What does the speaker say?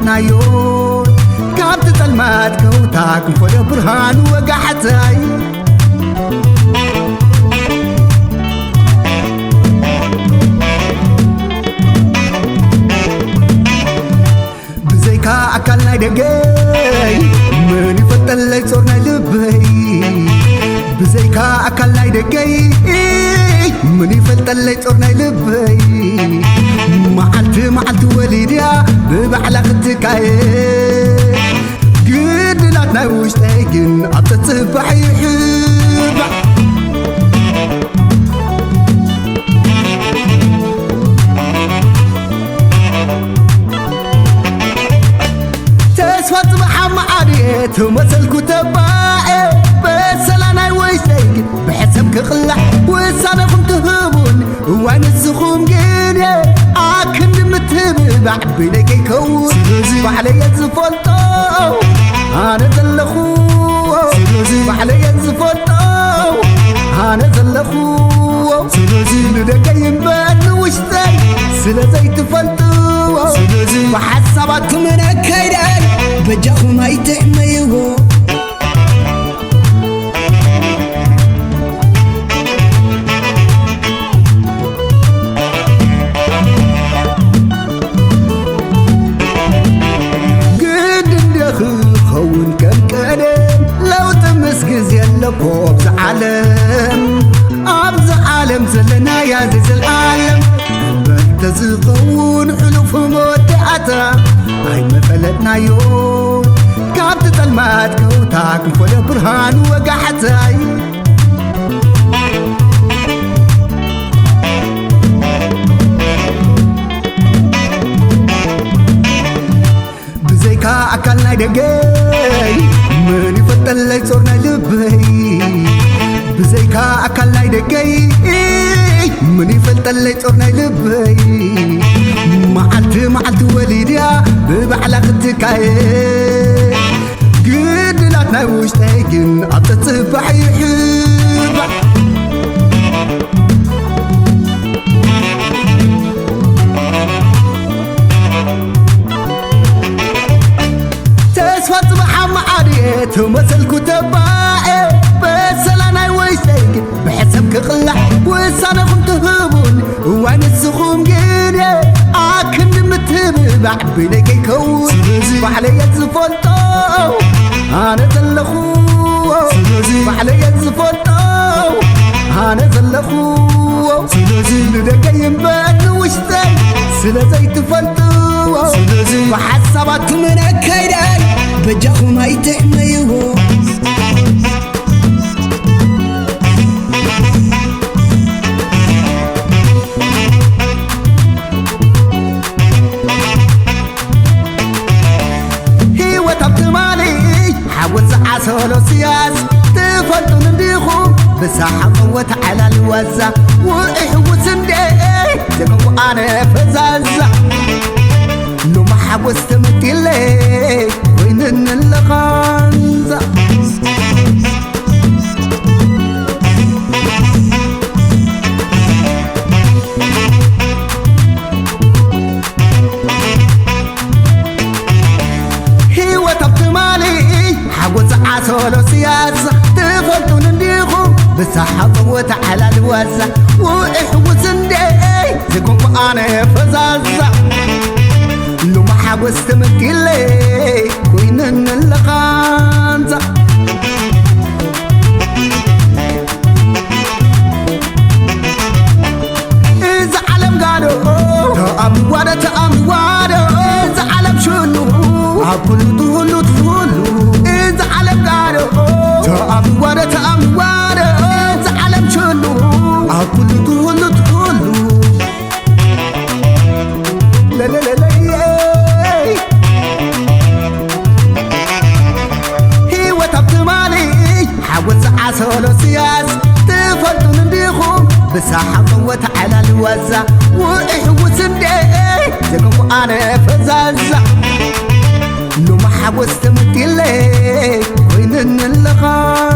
فلتنا يون كابت تلمات كوتاك فل برهان وقحتاي بزيكا أكلنا دقاي من يفتل لي صورنا لبي بزيكا أكلنا دقاي من يفتل لي صورنا لبي معلت وليديا ببعلا غتكاي قد لا تنوش تايقن عطتصبح يحب تسفت محمد عريت ومثلكو تباعي بس لا نوش تايقن بحسب كخلح وسانكم تهبون وانا السخوم قيني عاكن متبع بينك يكون وعلي يزفلطو أنا زلخو وعلي يزفلطو أنا زلخو ندقى ينبان وشتاي سلازي تفلطو وحسابات من أكيداي بجاخو ما يتحميهو خون كم كلام لو تمسكز يلا بوبز عالم زلنا يا زيز العالم بنتزقون حلوف مودعتا هاي مفلتنا يون كابت تلمات كوتاك فل برهان وقحتاي بزيكا أكلنا دقاي من يفتل لي صورنا لبي بزيكا أكلنا دقاي من يفتل لي صورنا لبي معلت وليديا ببعلا غتكاي قد لا تنوش تايقن عطتصبح يحب تسفت محمد عريت ومثلكو تباعي بس لا نوش تايقن بحسب كخلح وسانكم تهبون وانا السخوم قيني عاكن متبع بينك يكون وعلي يزفلطو أنا زلخو وعلي يزفلطو أنا زلخو ندقى ينبان وشتاي سلازي تفلطو وحسابات من أكيداي بجاخو ما يتحميهو هيوة تبتمالي حاوز عسولو سياس تفلطو نديخو بساحة قوة على الوزة وإحوز ندي زقو أنا فزازة لو ما حوزت متيلي وين اللغانزة هيوة تبتمالي حوز عسولو سياسة تفلطو نديخو بساحة قوة على الوزة وإحوز ندي زقو أنا فزازة لو ما حوزت متيلي وين اللغانزة إذا علم قالوا تأمي وادا إذا علم شنو عبلو طولو إذا علم قالوا تأمي وادا إذا علم شنو عبلو طولو لا لا لا لا هيوة تبتمالي حاوز عسولو سياس تفلطو نديخو بساحة قوة على الوزة وإحوز ندي زقو أنا فزازة لو ما حوزت متيلي وين اللغة